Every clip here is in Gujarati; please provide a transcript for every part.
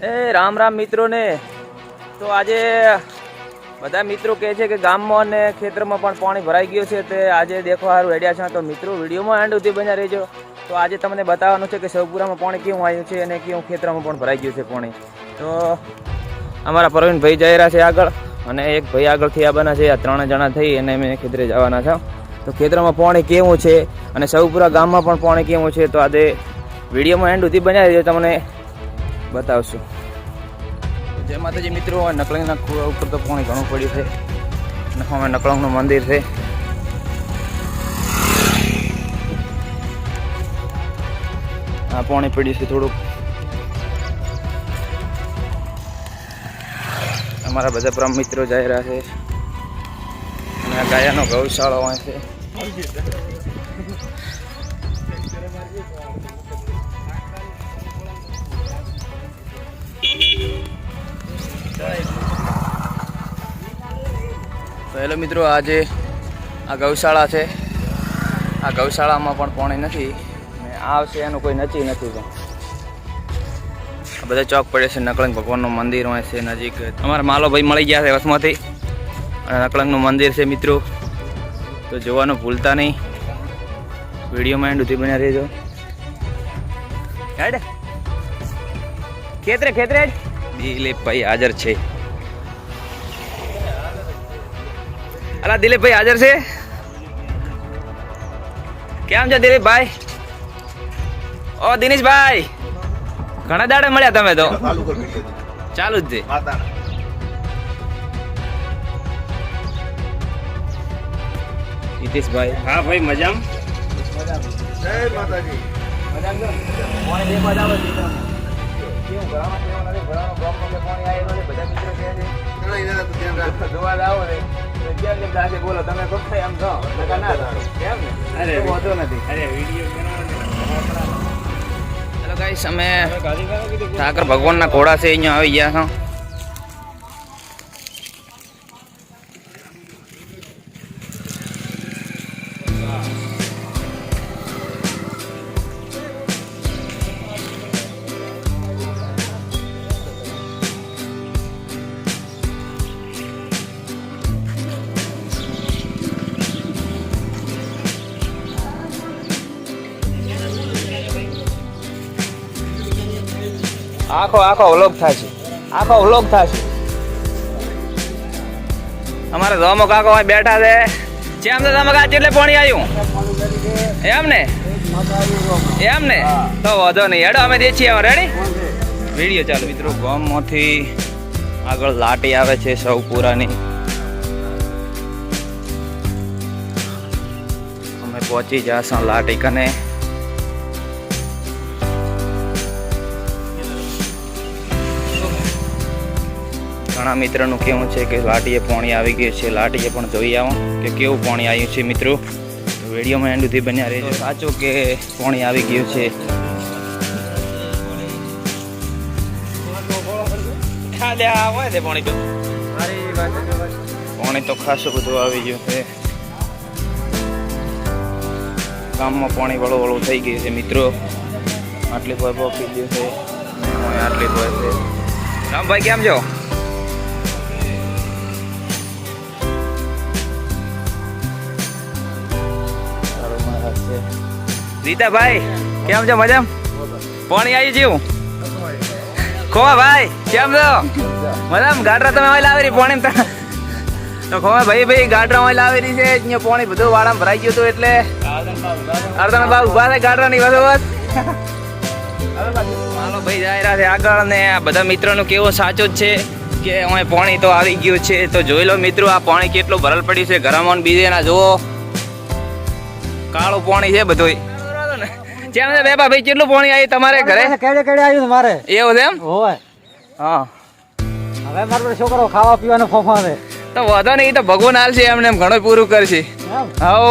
એ રામ રામ મિત્રોને તો આજે બધા મિત્રો કહે છે કે ગામમાં અને ખેતરમાં પણ પાણી ભરાઈ ગયું છે તે આજે દેખવા સારું હેડ્યા છે તો મિત્રો વિડીયોમાં એન્ડ સુધી બન્યા રહેજો તો આજે તમને બતાવવાનું છે કે સૌપુરામાં પાણી કેવું આવ્યું છે અને કેવું ખેતરમાં પણ ભરાઈ ગયું છે પાણી તો અમારા પ્રવીણભાઈ જઈ રહ્યા છે આગળ અને એક ભાઈ આગળથી આવવાના છે આ 3 જણા થઈ અને અમે ખેતરે જવાના છે તો ખેતરમાં પાણી કેવું છે અને સૌપુરા ગામમાં પણ પાણી કેવું છે તો આજે વિડીયોમાં એન્ડ સુધી બન્યા રહેજો તમને બતાવશું. જય માતાજી મિત્રો, નકળંગના કુવા ઉપર તો પાણી ઘણું પડ્યું છે અને અમે નકળંગનું મંદિર છે. આ પાણી પડ્યું છે થોડુંક. અમારા બધા પરમ મિત્રો જઈ રહ્યા છે અને આ ગાયાનો ગૌશાળો હોય છે. તો હેલો મિત્રો, આજે આ ગૌશાળા છે. આ ગૌશાળામાં પણ પાણી નથી ને આવશે એનું કોઈ નક્કી નથી. પણ આ બધા ચોક પડે છે. નકળંગ ભગવાનનું મંદિર હોય છે નજીક. અમારા માલો ભાઈ મળી ગયા છે વસમાંથી અને નકળંગનું મંદિર છે મિત્રો. તો જોવાનું ભૂલતા નહીં, વિડીયોમાં એન્ડ સુધી બન્યા રહેજો. હેડ ખેતરે ખેતરે દિલીપભાઈ હાજર છે. અલા દિલીપભાઈ હાજર છે. કેમ છે દિલીપભાઈ? ઓ દિનેશભાઈ, ઘણા દાડે મળ્યા તમે તો. ચાલુ જ છે. હિતેશભાઈ. હા ભાઈ, મજામ. જય માતાજી. બોલો તમે એમ છો અરે વાંધો નથી. અરે વિડીયો હેલો ગાઈસ, અમે ઠાકર ભગવાનના ઘોડા છે અહીંયા આવી ગયા છો. આખો વ્લોગ થશે. આખો વ્લોગ થશે. અમારા ધોમો કાકો અહીં બેઠા છે. કેમ છે તમે કાચ એટલે પાણી આવ્યું એમ ને? એમ ને? તો વાંધો નહીં, હેડો અમે દે છીએ. રેડી? વિડીયો ચાલુ મિત્રો. ગામમાંથી આગળ લાટી આવે છે સૌપુરાની. અમે પહોંચી જશું લાટી કને. ઘણા મિત્રોનું કેવું છે કે લાટીએ પાણી આવી ગયું છે. લાટીએ પણ જોઈ આવો કે કેવું પાણી આવ્યું છે મિત્રો. વિડીયોમાં એન્ડ સુધી બન્યા રહેજો. સાચું કે પાણી આવી ગયું છે. પાણી તો ખાસું બધું આવી ગયું છે. ગામમાં પાણી વળું થઈ ગયું છે મિત્રો. આટલી ભોય પોકી ગયું છે. આટલી ભોય છે. રામભાઈ કેમ છો? રીતાભાઈ કેમ છો? મજામ? પાણી આવી ગયું? ખોવા ભાઈ કેમ છો? મજામ? ગાડરા તમે અહીં લાવેલી પાણી તો ખોવા ભાઈ ગાડરા અહીં લાવેલી છે. અહીંયા પાણી બધું વાળામાં ભરાઈ ગયું હતું એટલે અર્ધના ભાવ ઉભા છે ગાડરાની બસ. માલો ભાઈ જાય રહ્યા છે આગળ ને આ બધા મિત્રોનું કેવું સાચું જ છે કે અહીં પાણી તો આવી ગયું છે. તો જોઈ લો મિત્રો, આ પાણી કેટલું ભરલ પડ્યું છે. ઘરમાં બીજે ના જુઓ, કાળું પાણી છે બધું. કેમ છે બેબા ભાઈ, કેટલું પાણી આવ્યું તમારે ઘરે? કેડે કેડે આવ્યું તમારે? એવું છે એમ? હોય. હા, હવે મારો છોકરો ખાવા પીવાનો ફોફા છે. તો વાંધો નહીં, તો ભગવાન હાલ છે એમને એમ ઘણું પૂરું કરશે. હાઉ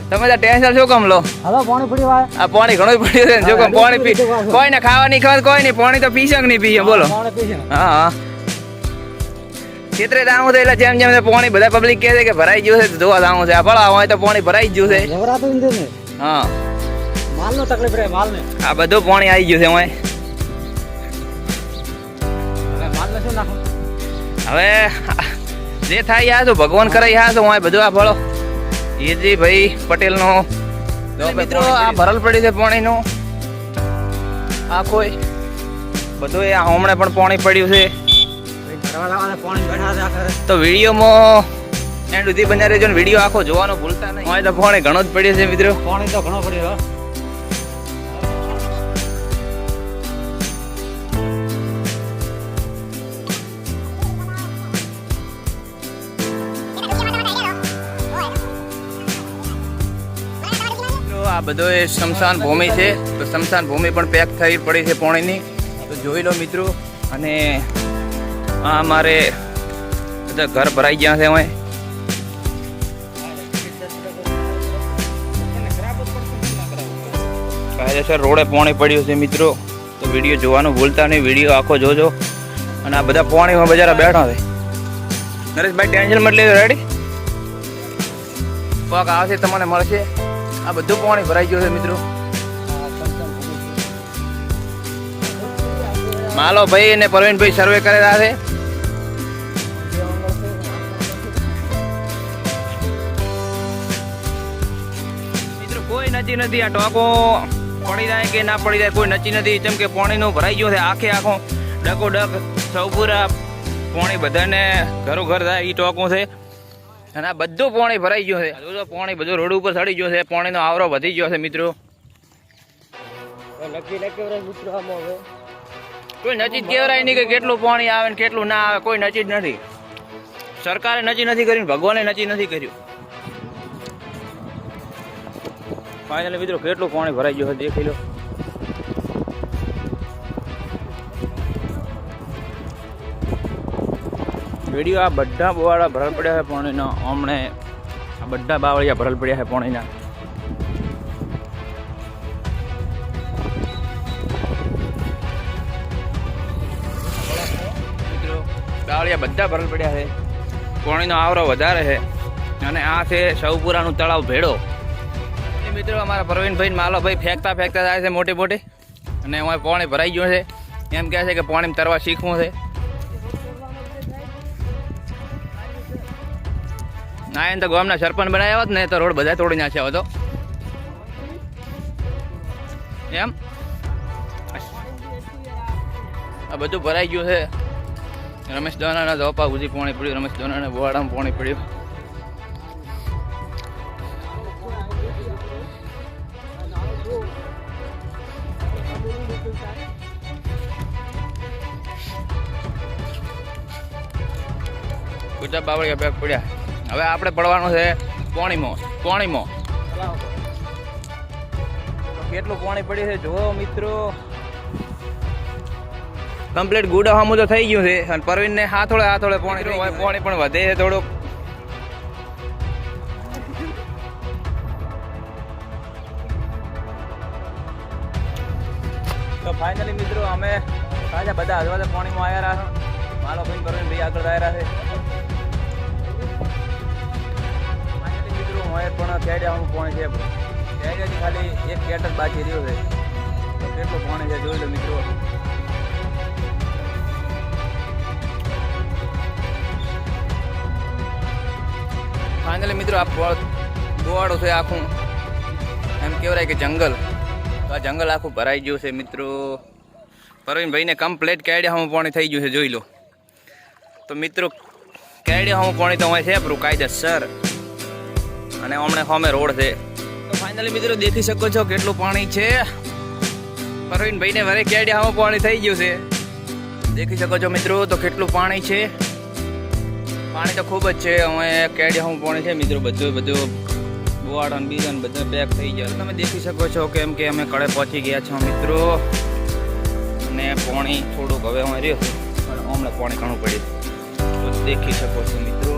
તમે તો ટેન્શન શું કામ લો? હવે પાણી પડી વાય. આ પાણી ઘણું પડ્યું છે. જો કામ પાણી પી કોઈ ને ખાવા નહીં ખાવા કોઈ નહીં, પાણી તો પીશે કે નહીં પીશે બોલો? પાણી પીશે. હા હા, ખેતરે જાવું છે એટલે જેમ જેમ પાણી બધા પબ્લિક કહે છે કે ભરાઈ ગયું છે જોવા જાવું છે. આ ભલા હોય તો પાણી ભરાઈ ગયું છે. હા, માલ નો તકલીફ રહે. માલ ને આ બધું પાણી આવી ગયું છે. હું હવે જે થાય યા તો ભગવાન કરે યા તો હું બધું આ ફળો ઈજી ભાઈ પટેલનો મિત્રો આ ભરલ પડી છે પાણીનું આખો બધું આ હમણે પણ પાણી પડ્યું છે પાણી બેઠા છે આખરે. તો વિડીયોમાં એન્ડ સુધી બન્યા રહેજો ને વિડીયો આખો જોવાનું ભૂલતા નહીં. હોય તો પાણી ઘણું જ પડ્યું છે મિત્રો. પાણી તો ઘણો પડ્યો હો. મિત્રો આ બધો એ સ્મશાન ભૂમિ છે તો સ્મશાન ભૂમિ પણ પેક થઈ પડી છે પાણીની તો જોઈ લો મિત્રો. અને આ અમારે બધા ઘર ભરાઈ ગયા છે અહીં. કાયદેસર રોડે પાણી પડ્યું છે મિત્રો. તો વિડીયો જોવાનું ભૂલતા નહીં, વિડીયો આખો જોજો. અને આ બધા પાણીમાં બજારા બેઠા છે. નરેશભાઈ ટેન્શન મત લેજો, રેડી પગ આવશે તમને મળશે. આ બધું પાણી ભરાઈ ગયું છે મિત્રો. માલો ભાઈ અને પ્રવીણભાઈ સર્વે કરેલા છે. મિત્રો કોઈ નચી નથી. આ ટોકો પડી જાય કે ના પડી જાય કોઈ નચી નથી. જેમ કે પાણીનું ભરાઈ ગયું છે આખે આખો ડકો ડક સૌપુરા પાણી બધાને ઘરો ઘર થાય એ ટોકું છે. અને આ બધું પાણી ભરાઈ ગયું છે. જોજો પાણી બધું રોડ ઉપર ચડી ગયો છે. પાણીનો આવરો વધી ગયો છે મિત્રો. કોઈ નચી જ કહેવાય નહીં કે કેટલું પાણી આવે ને કેટલું ના આવે. કોઈ નચી જ નથી. સરકારે નચી નથી કર્યું, ભગવાને નચી નથી કર્યું. ફાઇનલી મિત્રો કેટલું પાણી ભરાઈ ગયું છે દેખી લો. વિડીયો આ બધા બોવાળા ભરલ પડ્યા છે પાણીના. હમણે આ બધા બાવળિયા ભરલ પડ્યા છે પાણીના. મિત્રો બાવળિયા બધા ભરલ પડ્યા છે. પાણીનો આવરો વધારે છે. અને આ છે સૌપુરાનું તળાવ ભેડો. એ મિત્રો અમારા પ્રવીણભાઈ માલોભાઈ ફેંકતા ફેંકતા જાય છે મોટી મોટી. અને એમાં પાણી ભરાઈ ગયું છે. એમ કહે છે કે પાણીમાં તરવા શીખવું છે. ના એને તો ગામના સરપંચ બનાવ્યા હોત ને તો રોડ બધા તોડી નાખ્યા હતો એમ. આ બધું ભરાઈ ગયું છે. રમેશ દાનાના ધોપા સુધી પાણી પડ્યું. રમેશ દાનાના બોવાડામાં પાણી પડ્યું. બધા બાવળિયા બેગ પડ્યા. હવે આપણે પડવાનું છે પાણીમાં. કેટલું પાણી પડ્યું છે જુઓ મિત્રો. કમ્પ્લીટ ગુડા હામું તો થઈ ગયું છે. અને પરવીનને હાથોડે પાણી પણ વધે છે થોડુંક. તો ફાઇનલી મિત્રો અમે પાછા બધા હજવા પાણીમાં આવ્યા રહ્યા. માલો ભાઈ પરવીન ભાઈ આગળ આવ્યા છે. પણ કેડિયાનું પાણી છે. કેડિયાથી ખાલી એક કેટર બાકી રહ્યો છે. તો કેટલું પાણી છે જોઈ લો મિત્રો. ફાઇનલી મિત્રો આ ગોવાડું છે આખું. એમ કહેવાય કે જંગલ. તો આ જંગલ આખું ભરાઈ ગયું છે મિત્રો. પ્રવીણભાઈને કમ્પ્લેટ કેડિયાનું પાણી થઈ ગયું છે જોઈ લો. તો મિત્રો કેડિયાનું પાણી તો હોય છે આપણું કાયદેસર. અને હમણાં સામે રોડ છે. તો ફાઇનલી મિત્રો દેખી શકો છો કેટલું પાણી છે. પ્રવીણભાઈને વરે કેડિયામાં પાણી થઈ ગયું છે. દેખી શકો છો મિત્રો તો કેટલું પાણી છે. પાણી તો ખૂબ જ છે. હવે કેડિયામાં પાણી છે મિત્રો. બધું બોવાડા ને બીજા બધા પેક થઈ ગયા. તમે દેખી શકો છો કેમ કે અમે કડે પહોંચી ગયા છો મિત્રો. અને પાણી થોડુંક હવે અમે રહ્યું પણ હમણાં પાણી ઘણું પડ્યું. તો દેખી શકો છો મિત્રો.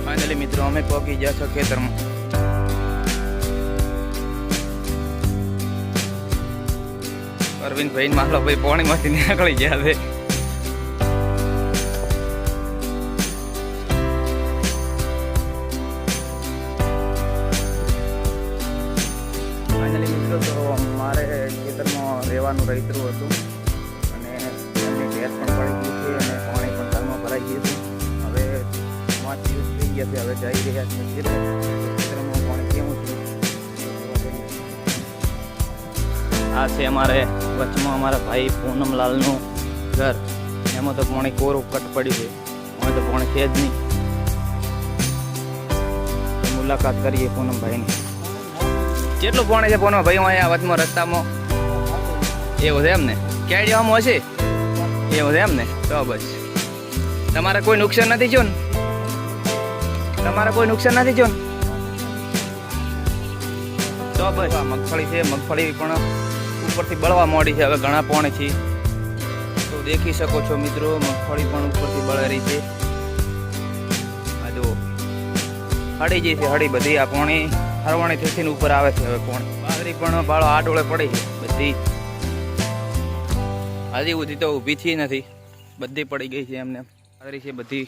ફાઇનલી મિત્રો અમે પહોંચી ગયા છો ખેતરમાં. અરવિંદભાઈ માલો ભાઈ પાણીમાંથી નીકળી ગયા છે. ફાઇનલી મિત્રો તો સવારનું રહીતરું હતું અને એમની ભેંસ પણ પડી ગઈ છે અને પાણી પણ ઘરમાં ભરાઈ ગયું છે. હવે 5 દિવસ થઈ ગયા છે, હવે જઈ રહ્યા છે ખેતરમાં પાણી કેવું છે. આ છે અમારે વચમાં અમારા ભાઈ પૂનમલાલનું ઘર. એમાં તો પાણી કોરું કટ પડ્યું છે, અમે તો પાણી છે જ નહીં. મુલાકાત કરીએ પૂનમભાઈની. કેટલું પાણી છે પૂનમભાઈ અહીંયા વચમાં રસ્તામાં? એવું છે એમ ને? ક્યાંય જવામાં હશે? એવું છે એમ ને? તો બસ તમારે કોઈ નુકસાન નથી થયું ને? તમારે કોઈ નુકસાન નથી થયું ને? તો બસ આ મગફળી છે, મગફળી પણ ઉપરથી બળવા માંડી છે હવે ઘણા પાણીથી. તો દેખી શકો છો મિત્રો, મગફળી પણ ઉપરથી બળે રહી છે. આ જો હળી જઈ છે, હળી બધી આ પાણી હરવાણી થઈને ઉપર આવે છે હવે પાણી. બાજરી પણ બાળો આડોળે પડી છે બધી, હજી સુધી તો ઊભી થઈ નથી, બધી પડી ગઈ છે એમને. બાજરી છે બધી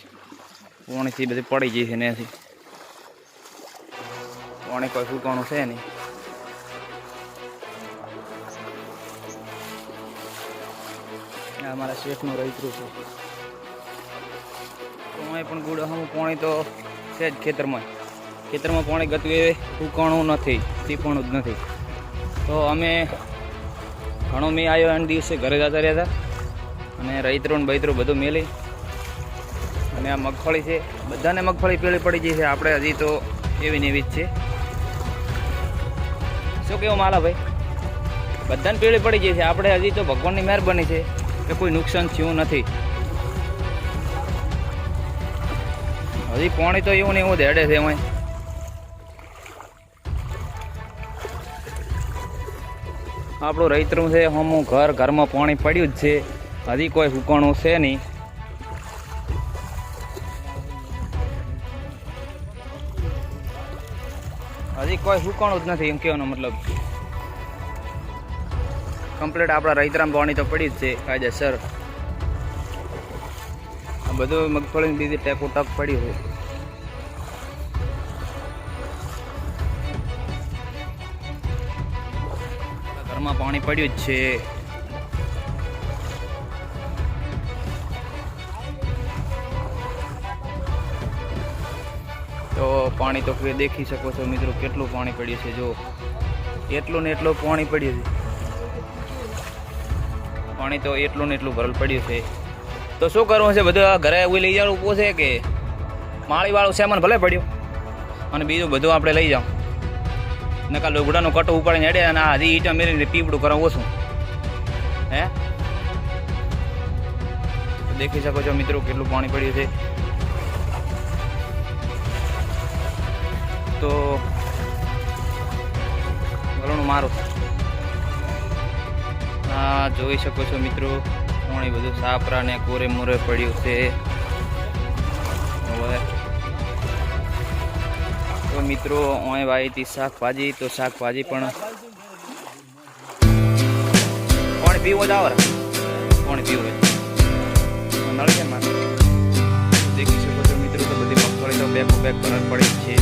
પાણીથી બધી પડી ગઈ છે ને એથી પાણી કોઈ સુકાણું છે નહીં. અમારા શેઠનું રહીતરું છે. તો અહીં પણ ગુડ હમ પાણી તો છે જ ખેતરમાં પાણી ગતું એ સુકાણું નથી, ટીપણું જ નથી. તો અમે ઘણો મેં આવ્યો એના દિવસે ઘરે જતા રહ્યા હતા અને રહીતરું ને બહીતરું બધું મેલી. અને આ મગફળી છે, બધાને મગફળી પીળી પડી ગઈ છે. આપણે હજી તો એવી ને એવી જ છે. શું કેવું માલા ભાઈ? બધાને પીળી પડી ગઈ છે. આપણે હજી તો ભગવાનની મહેરબાની છે કે કોઈ નુકસાન થયું નથી. હજી પાણી તો એવું ને એવું દેડે છે એમાં. આપણું રહીતરું છે હમું ઘરમાં પાણી પડ્યું જ છે, હજી કોઈ સુકાણું છે નહીં. હજી કોઈ સુકાણું જ નથી એમ કહેવાનો મતલબ. કમ્પ્લીટ આપણા રહીતરામ પાણી તો પડી જ છે કાયદેસર. આ બધું મગફળી બીજી ટેકો ટક પડ્યું છે. ઘરમાં પાણી પડ્યું જ છે. તો પાણી તો દેખી શકો છો મિત્રો કેટલું પાણી પડ્યું છે. જો એટલું ને એટલું પાણી પડ્યું છે. પાણી તો એટલું ને એટલું ભરલ પડ્યું છે. તો શું કરવું છે? બધું ઘરે એવું લઈ જવાનું ઊભું છે કે માળીવાળું સામાન ભલે પડ્યું અને બીજું બધું આપણે લઈ જાઓ. નકા લોગડાનું કટો ઉપાડીને હેડે અને આ હજી ઈટા મેળવીને પીપડું કરવા ઓછું હે. દેખી શકો છો મિત્રો કેટલું પાણી પડ્યું છે. તો વલણું મારું હા જોઈ શકો છો મિત્રો, પાણી બધું સાપરા ને કોરે મોરે પડ્યું છે. હવે તો મિત્રો ઓય વાવી હતી શાકભાજી, તો શાકભાજી પણ પાણી પીવો જ આવે, પાણી પીવું નળ છે મારે. દેખી શકો છો મિત્રો, તો બધી મગફળી તો બેક બેક કલર પડી છે.